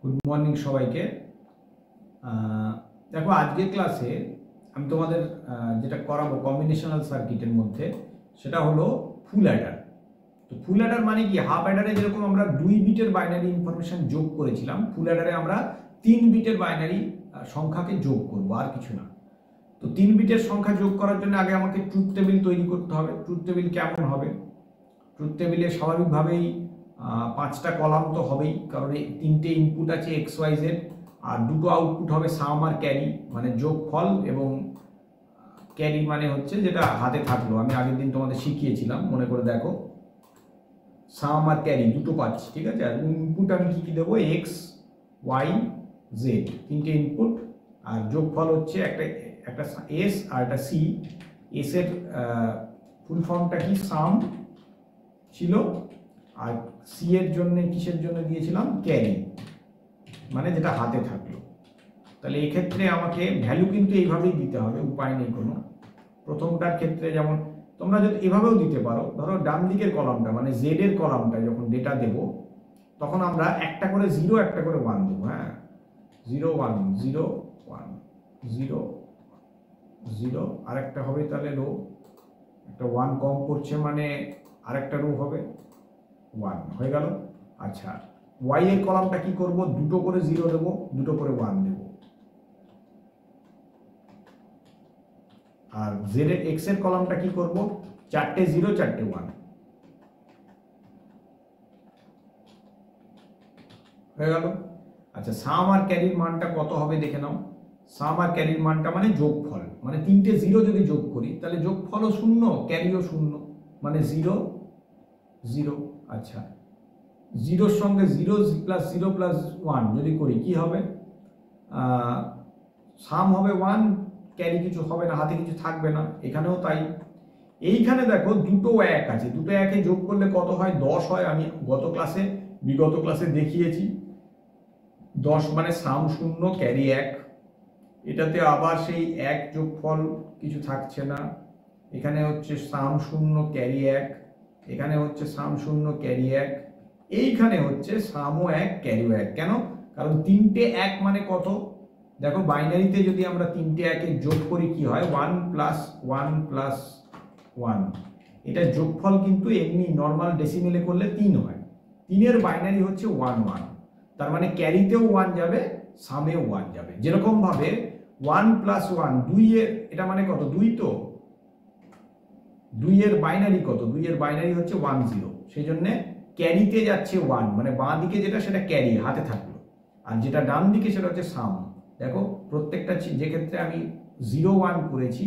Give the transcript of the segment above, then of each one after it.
Good morning সবাইকে। দেখো আজকের ক্লাসে আমি তোমাদের যেটা করাবো কম্বিনেশনাল সার্কিটের মধ্যে সেটা হলো ফুল অ্যাডার। তো ফুল অ্যাডার মানে কি, হাফ অ্যাডারে যেরকম আমরা 2 বিটের বাইনারি ইনফরমেশন যোগ করেছিলাম, ফুল অ্যাডারে আমরা 3 বিটের বাইনারি সংখ্যাকে যোগ করবো, আর কিছু না। তো 3 বিটের সংখ্যা যোগ করার জন্য আগে আমাকে ট্রুথ টেবিল তৈরি করতে হবে। ট্রুথ টেবিল কেমন হবে? ট্রুথ টেবিলে স্বাভাবিকভাবেই 5টা কলাম তো হবেই, কারণ এই 3টে ইনপুট আছে এক্স ওয়াই জেড, আর 2টো আউটপুট হবে সাম আর ক্যারি, মানে যোগফল, এবং ক্যারি মানে হচ্ছে যেটা হাতে থাকলো, আমি আগের দিন তোমাদের শিখিয়েছিলাম, মনে করে দেখো। সাম আর ক্যারি দুটো পাচ্ছি, ঠিক আছে। আর ইনপুট আমি কি কি দেবো? এক্স ওয়াই জেড, 3টে ইনপুট। আর যোগফল হচ্ছে একটা একটা এস আর একটা সি। এস এর ফুল ফর্মটা কি? সাম ছিল। আর সি এর জন্য কিসের জন্য দিয়েছিলাম? ক্যারি, মানে যেটা হাতে থাকলো। তাহলে এক্ষেত্রে আমাকে ভ্যালু কিন্তু এইভাবেই দিতে হবে, উপায় নেই কোনো। প্রথমটার ক্ষেত্রে যেমন তোমরা যদি এভাবেও দিতে পারো, ধরো ডান দিকের কলামটা মানে জেড এর কলামটা যখন ডেটা দেব, তখন আমরা একটা করে 0 একটা করে 1 দেবো। হ্যাঁ, 0 1 0 1 0 0, আরেকটা হবে তাহলে রো, একটা 1 কম পড়ছে মানে আরেকটা রো হবে 1, হয়ে গেল। আচ্ছা, ওয়াই এর কলামটা কি করব? 2টো করে 0 দেবো, 2টো করে 1 দেবো। আর জেড এর এক্স এর কলামটা কি করব? 4টে 0 4টে 1, হয়ে গেল। আচ্ছা, সাম আর ক্যারির মানটা কত হবে দেখে নাও। সাম আর ক্যারির মানটা মানে যোগফল, মানে 3টে 0 যদি যোগ করি তাহলে যোগফলও 0, ক্যারিও 0, মানে 0 0। আচ্ছা, 0-র সঙ্গে 0 প্লাস 0 প্লাস 1 যদি করি কি হবে? সাম হবে 1, ক্যারি কিছু হবে না, হাতে কিছু থাকবে না। এখানেও তাই। এইখানে দেখো দুটো 1 আছে, দুটো 1-এ যোগ করলে কত হয়? 10 হয়। আমি বিগত ক্লাসে দেখিয়েছি। 10 মানে সাম 0 ক্যারি 1। এটাতে আবার সেই 1 যোগফল কিছু থাকছে না। এখানে হচ্ছে সাম 0 ক্যারি 1, এখানে হচ্ছে সাম 0 ক্যারি 1, এইখানে হচ্ছে সামও 1 ক্যারিও 1। কেন? কারণ 3টে 1 মানে কত? দেখো বাইনারিতে যদি আমরা 3টে 1-এর যোগ করি কি হয়? 1 প্লাস 1 প্লাস 1। এটা যোগফল কিন্তু এমনি নর্মাল ডেসিমেলে করলে 3 হয়। 3-এর বাইনারি হচ্ছে 1 1, তার মানে ক্যারিতেও 1 যাবে, সামেও 1 যাবে। যেরকম ভাবে 1 প্লাস 1 2-এর, এটা মানে কত? 2, তো 2-এর বাইনারি কত? 2-এর বাইনারি হচ্ছে 1 0, সেই জন্য ক্যারিতে যাচ্ছে 1, মানে বাঁ দিকে যেটা সেটা ক্যারি হাতে থাকলো, আর যেটা ডান দিকে সেটা হচ্ছে সাম। দেখো প্রত্যেকটা যে ক্ষেত্রে আমি 0 1 করেছি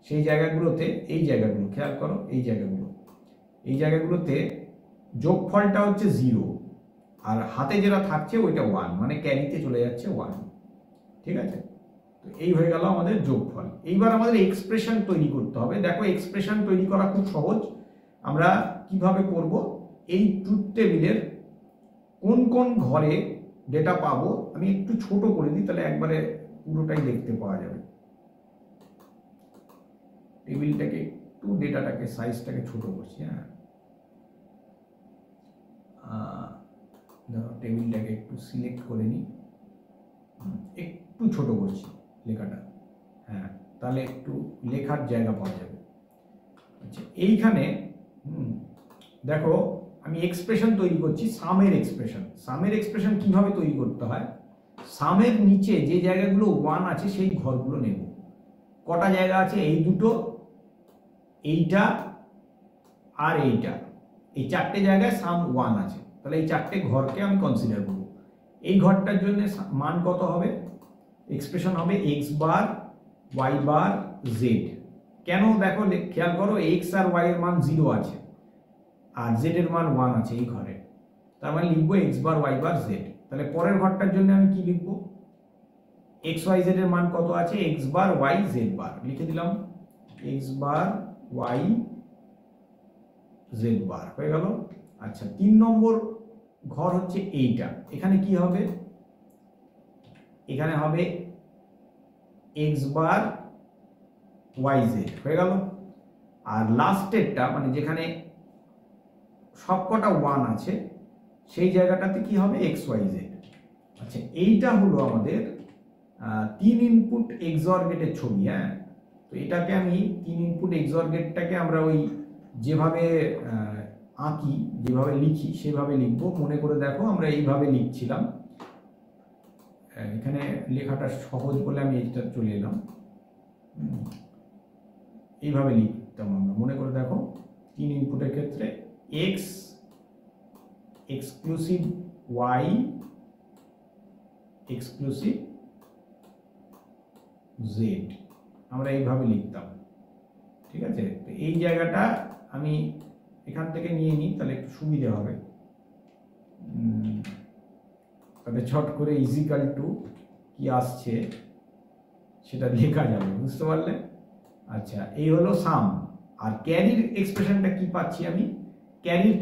সেই জায়গাগুলোতে, এই জায়গাগুলো খেয়াল করো, এই জায়গাগুলোতে যোগফলটা হচ্ছে 0, আর হাতে যেটা থাকছে ওইটা 1, মানে ক্যারিতে চলে যাচ্ছে 1। ঠিক আছে, তো এই হয়ে গেল আমাদের যোগফল। এইবার আমাদের এক্সপ্রেশন তৈরি করতে হবে। দেখো এক্সপ্রেশন তৈরি করা খুব সহজ। আমরা কিভাবে করব? এই ট্রুথ টেবিলের কোন কোন ঘরে ডেটা পাবো আমি একটু ছোট করে দিই, তাহলে একবারে পুরোটাই দেখতে পাওয়া যাবে। টেবিলটাকে একটু, ডেটাটাকে সাইজটাকে ছোট করছি। হ্যাঁ, ধরো টেবিলটাকে একটু সিলেক্ট করে নিই, একটু ছোট করছি লেখাটা। হ্যাঁ, তাহলে একটু লেখার জায়গা পাওয়া যাবে। আচ্ছা, এইখানে দেখো আমি এক্সপ্রেশন তৈরি করছি, সামের এক্সপ্রেশন। সামের এক্সপ্রেশন কিভাবে তৈরি করতে হয়? সামের নিচে যে জায়গাগুলো 1 আছে সেই ঘরগুলো নেব। কটা জায়গা আছে? এই দুটো, এইটা আর এইটা, এই 4টে জায়গায় সাম 1 আছে। তাহলে এই 4টে ঘরকে আমি কনসিডার করব। এই ঘরটার জন্য মান কত হবে? এক্সপ্রেশন হবে x bar y bar Z. কেন? দেখো খেয়াল করো, এক্স আর ওয়াই এর মান 0 আছে আর জেড এর মান 1 আছে এই ঘরে, তার মানে লিখবো x bar y bar Z. তাহলে পরের ঘরটার জন্য আমি কি লিখবো? এক্স ওয়াই জেড এর মান কত আছে? X bar Y Z bar, লিখে দিলাম x bar Y Z bar, হয়ে গেল। আচ্ছা, 3 নম্বর ঘর হচ্ছে এইটা। এখানে কি হবে? এখানে হবে এক্স বার ওয়াই জেড, হয়ে গেল। আর লাস্টেরটা মানে যেখানে সবকটা 1 আছে সেই জায়গাটাতে কি হবে? X Y Z. আচ্ছা, এইটা হলো আমাদের 3 ইনপুট এক্সঅর গেটের ছবি। হ্যাঁ, তো এটাকে আমি 3 ইনপুট এক্সঅর গেটটাকে আমরা ওই যেভাবে আঁকি, যেভাবে লিখি সেভাবে লিখবো। মনে করে দেখো আমরা এইভাবে লিখছিলাম, এখানে লেখাটা সহজ বলে আমি এইটা চলে এলাম। এইভাবে লিখতাম আমরা, মনে করে দেখো 3 ইনপুটের ক্ষেত্রে X exclusive Y exclusive Z, আমরা এইভাবে লিখতাম। ঠিক আছে, তো এই জায়গাটা আমি এখান থেকে নিয়ে নিই, তাহলে একটু সুবিধা হবে। তবে ছট করে ইজিক্যাল টু কি আসছে সেটা লেখা যাবে, বুঝতে পারলে? আচ্ছা, এই হলো সাম। আর ক্যারির এক্সপ্রেশনটা কি পাচ্ছি আমি? ক্যারির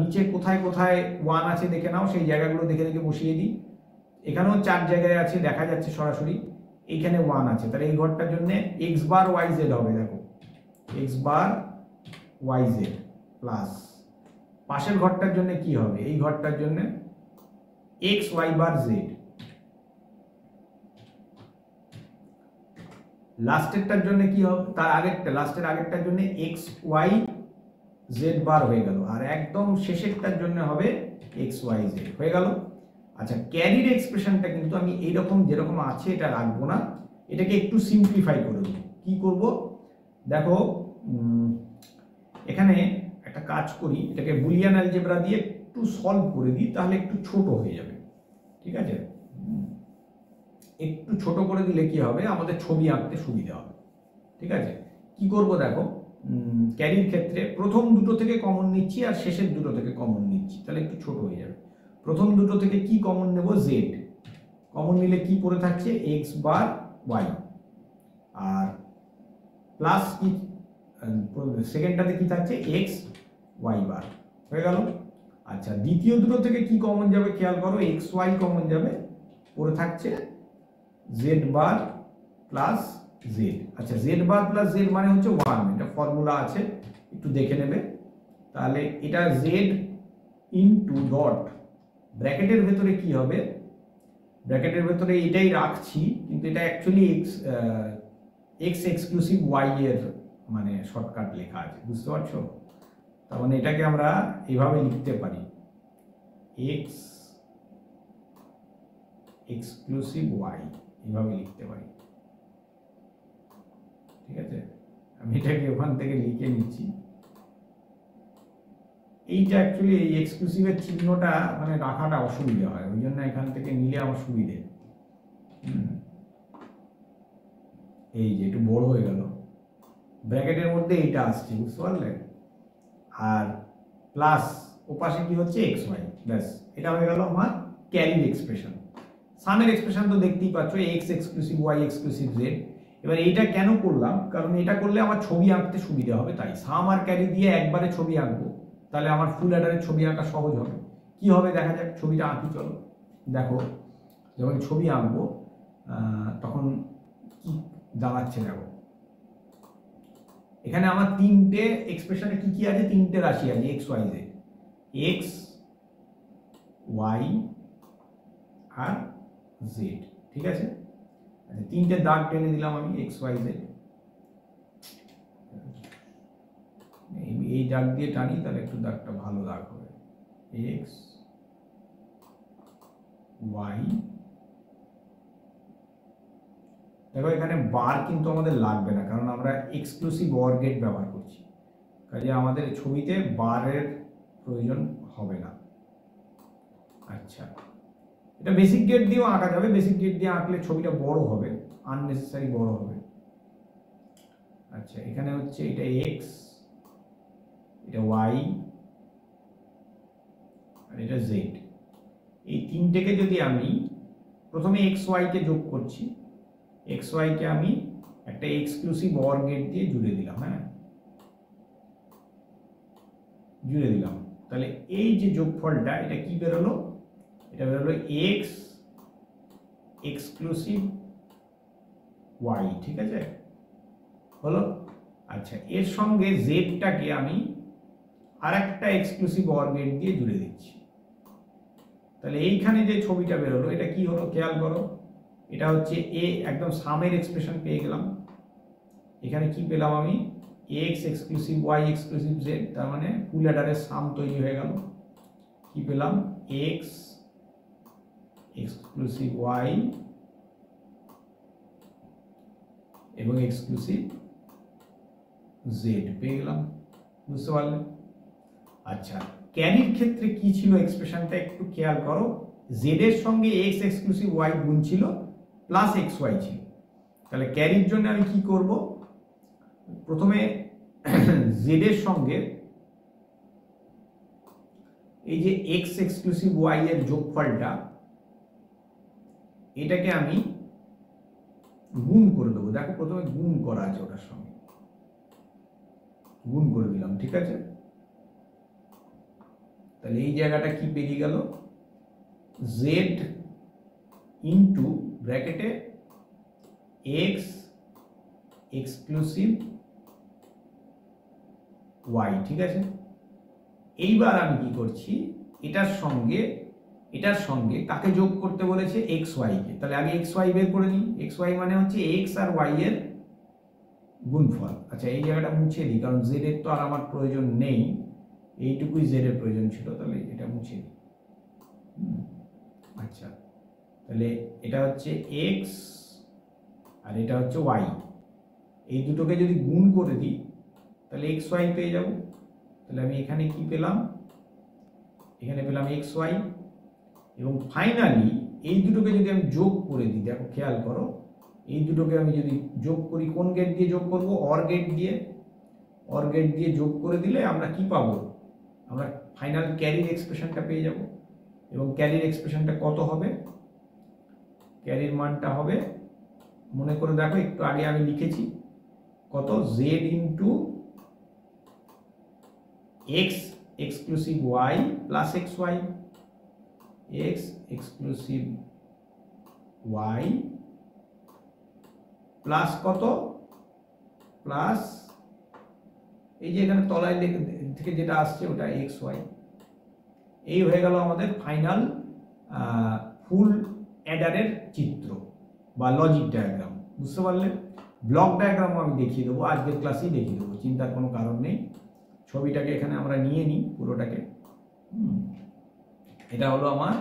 নিচে কোথায় কোথায় 1 আছে দেখে নাও, সেই জায়গাগুলো দেখে দেখে বসিয়ে দিই। এখানেও 4 জায়গায় আছে, দেখা যাচ্ছে সরাসরি। এইখানে 1 আছে, তাহলে এই ঘরটার জন্য এক্স বার ওয়াই জেড হবে। দেখো, x bar Y Z plus পাশের ঘরটার জন্য কি হবে? এই ঘরটার জন্য এক্স ওয়াই বার জেড। লাস্টেরটার জন্য কি হবে? তার আগেরটা, লাস্টের আগেরটার জন্য এক্স ওয়াই জেড বার হয়ে গেল, আর একদম শেষেরটার জন্য হবে এক্স ওয়াই জেড হয়ে গেল। আচ্ছা, ক্যারির এক্সপ্রেশনটা কিন্তু আমি এইরকম যেরকম আছে এটা রাখবো না, এটাকে একটু সিম্পলিফাই করে দেবো। কি করব দেখো, এখানে একটা কাজ করি, এটাকে বুলিয়ান অ্যালজেব্রা দিয়ে একটু সলভ করে দিই, তাহলে একটু ছোট হয়ে যাবে। ঠিক আছে, একটু ছোট করে দিলে কি হবে, আমাদের ছবি আঁকতে সুবিধা হবে। ঠিক আছে, কি করব দেখো, ক্যারির ক্ষেত্রে প্রথম দুটো থেকে কমন নিচ্ছি আর শেষের দুটো থেকে কমন নিচ্ছি, তাহলে একটু ছোট হয়ে যাবে। প্রথম দুটো থেকে কি কমন নেব? জেড কমন নিলে কি পড়ে থাকছে? এক্স বার ওয়াই, আর প্লাস কি সেকেন্ডটাতে কি থাকছে? এক্স ওয়াই বার হয়ে গেল। আচ্ছা, দ্বিতীয় দুটো থেকে কি কমন যাবে খেয়াল করো, এক্স ওয়াই কমন যাবে, পড়ে থাকছে জেড বার প্লাস জেড। আচ্ছা, জেড বার প্লাস জেড মানে হচ্ছে 1, এটা ফর্মুলা আছে, একটু দেখে নেবে। তাহলে এটা জেড ইনটু ডট, ব্র্যাকেটের ভেতরে কি হবে? ব্র্যাকেটের ভেতরে এটাই রাখছি, কিন্তু এটা অ্যাকচুয়ালি এক্স এক্সক্লুসিভ ওয়াই এর মানে শর্টকাট লেখা আছে, বুঝতে পারছো? তার মানে এটাকে আমরা এভাবে লিখতে পারি, এক্স এক্সক্লুসিভ ওয়াই, এভাবে লিখতে পারি। ঠিক আছে, আমি এটাকে ওখান থেকে লিখে নিচ্ছি। এইটা অ্যাকচুয়ালি এই এক্সক্লুসিভের চিহ্নটা মানে রাখাটা অসুবিধা হয়, ওই জন্য এখান থেকে নিলে আমার সুবিধে। এই যে একটু বড় হয়ে গেল, ব্র্যাকেটের মধ্যে এইটা আসছে, বুঝতে পারলে? আর প্লাস ওপাশে কি হচ্ছে? এক্স ওয়াই, ব্যাস, এটা হয়ে গেল আমার ক্যারির এক্সপ্রেশন। সামের এক্সপ্রেশন তো দেখতেই পাচ্ছ, X exclusive Y exclusive Z. এবার এইটা কেন করলাম? কারণ এটা করলে আমার ছবি আঁকতে সুবিধা হবে, তাই সাম আর ক্যারি দিয়ে একবারে ছবি আঁকবো, তাহলে আমার ফুল অ্যাডারের ছবি আঁকা সহজ হবে। কি হবে দেখা যাক, ছবিটা আঁকি চলো। দেখো, যখন ছবি আঁকবো তখন কি দাঁড়াচ্ছে দেখো, এখানে আমার 3টে এক্সপ্রেশনে কি কি আছে? 3টে রাশি আছে, x Y z, x y আর জেড। ঠিক আছে, আচ্ছা, 3টে দাগ টেনে দিলাম আমি, এক্স ওয়াই জেড। এই দাগ দিয়ে টানি, তাহলে একটু দাগটা ভালো দাগ হবে, এক্স ওয়াই। দেখো, এখানে বার কিন্তু আমাদের লাগবে না, কারণ আমরা এক্সক্লুসিভ ওর গেট ব্যবহার করছি, কাজে আমাদের ছবিতে বারের প্রয়োজন হবে না। আচ্ছা, এটা বেসিক গেট দিয়েও আঁকা যাবে, বেসিক গেট দিয়ে আঁকলে ছবিটা বড় হবে, আননেসেসারি বড় হবে। আচ্ছা, এখানে হচ্ছে এটা এক্স, এটা ওয়াই আর এটা জেড। এই 3টেকে যদি আমি প্রথমে এক্স ওয়াইকে যোগ করছি, এক্স ওয়াইকে আমি একটা এক্সক্লুসিভ ওর গেট দিয়ে জুড়ে দিলাম। হ্যাঁ, জুড়ে দিলাম, তাহলে এই যে যোগফলটা, এটা কি বেরোলো? এটা বেরোলো এক্স এক্সক্লুসিভ ওয়াই। ঠিক আছে, হলো। আচ্ছা, এর সঙ্গে জেডটাকে আমি আর একটা এক্সক্লুসিভ ওর গেট দিয়ে জুড়ে দিচ্ছি, তাহলে এইখানে যে ছবিটা বেরোলো এটা কি হলো খেয়াল করো, এটা হচ্ছে এ একদম সামের এক্সপ্রেশন পেয়ে গেলাম। এখানে কি পেলাম আমি, X exclusive Y exclusive Z, তার মানে ফুল অ্যাডারের সাম তৈরি হয়ে গেল। কি পেলাম, এক্স এক্সক্লুসিভ ওয়াই এবং এক্সক্লুসিভ জেড পেয়ে গেলাম। বুঝতে পারলে? আচ্ছা, ক্যারির ক্ষেত্রে কি ছিল এক্সপ্রেশনটা একটু খেয়াল করো, জেড এর সঙ্গে এক্স এক্সক্লুসিভ ওয়াই গুণ ছিল প্লাস এক্স ওয়াই ছিল। তাহলে ক্যারির জন্য আমি কি করব, প্রথমে জেড এর সঙ্গে এই যে এক্স এক্সক্লুসিভ ওয়াই এর যোগফলটা, এটাকে আমি গুণ করে দেবো। দেখো প্রথমে গুণ করা আছে, ওটার সঙ্গে গুণ করে দিলাম, ঠিক আছে। তাহলে এই জায়গাটা কি বেরিয়ে গেল, জেড ইন্টু ব্র্যাকেটে এক্স এক্সক্লুসিভ ওয়াই, ঠিক আছে। এইবার আমি কি করছি, এটার সঙ্গে কাকে যোগ করতে বলেছে, এক্স ওয়াই কে। তাহলে আগে এক্স ওয়াই বের করে নিই। এক্স ওয়াই মানে হচ্ছে এক্স আর ওয়াই এর গুণফল। আচ্ছা, এই জায়গাটা মুছে দিই, কারণ জেড এর তো আর আমার প্রয়োজন নেই, এইটুকুই জেড এর প্রয়োজন ছিল, তাহলে এটা মুছে দিই। আচ্ছা, তাহলে এটা হচ্ছে এক্স আর এটা হচ্ছে ওয়াই, এই দুটোকে যদি গুণ করে দিই তাহলে এক্স ওয়াই পেয়ে যাব। তাহলে আমি এখানে কি পেলাম, এখানে পেলাম এক্স ওয়াই, এবং ফাইনালি এই দুটোকে যদি আমি যোগ করে দিই, দেখো খেয়াল করো, এই দুটোকে আমি যদি যোগ করি, কোন গেট দিয়ে যোগ করব, অর গেট দিয়ে। অর গেট দিয়ে যোগ করে দিলে আমরা কি পাবো, আমরা ফাইনাল ক্যারির এক্সপ্রেশনটা পেয়ে যাব। এবং ক্যারির এক্সপ্রেশনটা কত হবে, ক্যারির মানটা হবে, মনে করে দেখো একটু আগে আমি লিখেছি কত, Z into X exclusive Y plus X Y, X exclusive Y plus কত, প্লাস এই যে এখানে তলায় থেকে যেটা আসছে ওটা এক্স ওয়াই। এই হয়ে গেল আমাদের ফাইনাল ফুল অ্যাডারের চিত্র বা লজিক ডায়াগ্রাম। বুঝতে পারলে? ব্লক ডায়াগ্রামও আমি দেখিয়ে দেবো, আজকের ক্লাসেই দেখিয়ে দেবো, চিন্তার কোনো কারণ নেই। ছবিটাকে এখানে আমরা নিয়ে নিই পুরোটাকে। এটা হলো আমার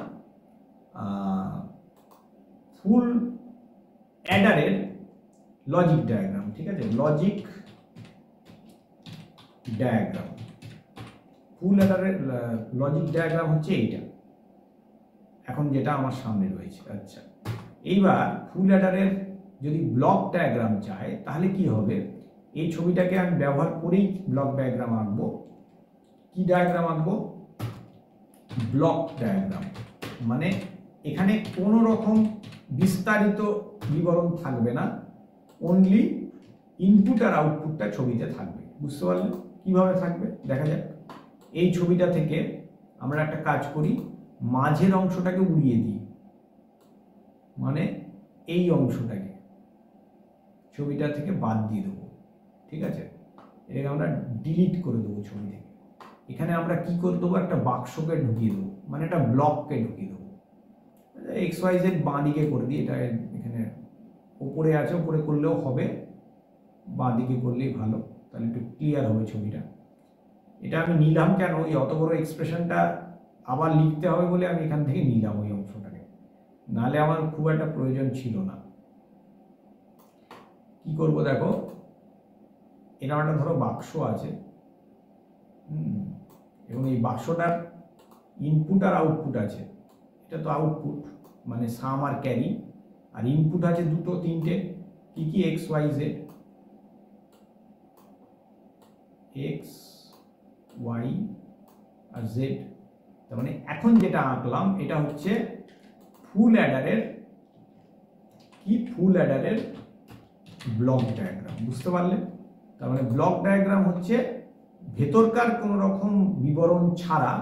ফুল অ্যাডারের লজিক ডায়াগ্রাম, ঠিক আছে। লজিক ডায়াগ্রাম, ফুল অ্যাডারের লজিক ডায়াগ্রাম হচ্ছে এইটা, এখন যেটা আমার সামনে রয়েছে। আচ্ছা, এইবার ফুল অ্যাডারের যদি ব্লক ডায়াগ্রাম চাই তাহলে কি হবে, এই ছবিটাকে আমি ব্যবহার করেই ব্লক ডায়াগ্রাম আঁকবো। কি ডায়াগ্রাম আঁকবো, ব্লক ডায়াগ্রাম। মানে এখানে কোনো রকম বিস্তারিত বিবরণ থাকবে না, অনলি ইনপুট আর আউটপুটটা ছবিতে থাকবে। বুঝতে পারলে কিভাবে থাকবে, দেখা যাক। এই ছবিটা থেকে আমরা একটা কাজ করি, মাঝের অংশটাকে উড়িয়ে দিই, মানে এই অংশটাকে ছবিটা থেকে বাদ দিয়ে দেবো, ঠিক আছে। এটাকে আমরা ডিলিট করে দেবো ছবি থেকে। এখানে আমরা কি করে দেবো, একটা বাক্সকে ঢুকিয়ে দেবো, মানে একটা ব্লককে ঢুকিয়ে দেবো। এক্স ওয়াই জেড বাঁ দিকে করে দিই, এটা এখানে ওপরে আছে, ওপরে করলেও হবে, বাঁ দিকে করলেই ভালো, তাহলে একটু ক্লিয়ার হবে ছবিটা। এটা আমি নিলাম কেন, এই অত বড় এক্সপ্রেশনটা আবার লিখতে হবে বলে আমি এখান থেকে নিলাম ওই অংশটাকে, নাহলে আমার খুব একটা প্রয়োজন ছিল না। কি করব দেখো, এরকম একটা ধরো বাক্স আছে, এবং এই বাক্সটার ইনপুট আর আউটপুট আছে। এটা তো আউটপুট মানে সাম আর ক্যারি, আর ইনপুট আছে দুটো তিনটে, কি কি, x Y z, x y আর জেড। তার মানে এখন যেটা আঁকলাম এটা হচ্ছে ফুল অ্যাডারের কি, ফুল অ্যাডারের ব্লক ডায়াগ্রাম। বুঝতে পারলে? তার মানে ব্লক ডায়াগ্রাম হচ্ছে ভেতরকার কোনো রকম বিবরণ ছাড়া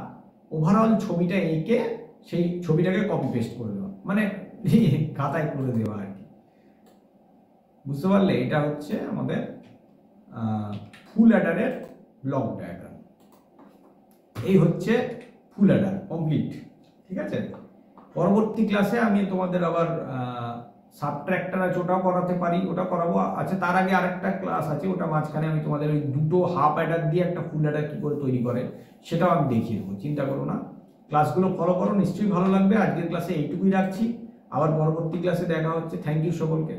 ওভারঅল ছবিটা এঁকে সেই ছবিটাকে কপি পেস্ট করে দেওয়া, মানে খাতায় করে দেওয়া আর কি। বুঝতে পারলে? এটা হচ্ছে আমাদের ফুল অ্যাডারের ব্লক ডায়াগ্রাম। এই হচ্ছে ফুল অ্যাডার কমপ্লিট, ঠিক আছে। পরবর্তী ক্লাসে আমি তোমাদের আবার সাবট্রাক্টর আছে, ওটাও করাতে পারি, ওটা করাবো। আচ্ছা, তার আগে আরেকটা ক্লাস আছে, ওটা মাঝখানে আমি তোমাদের ওই দুটো হাফ অ্যাডার দিয়ে একটা ফুল অ্যাডার কী করে তৈরি করে সেটাও আমি দেখিয়ে দেবো, চিন্তা করো না। ক্লাসগুলো ফলো করো, নিশ্চয়ই ভালো লাগবে। আজকের ক্লাসে এইটুকুই রাখছি, আবার পরবর্তী ক্লাসে দেখা হচ্ছে। থ্যাংক ইউ সকলকে।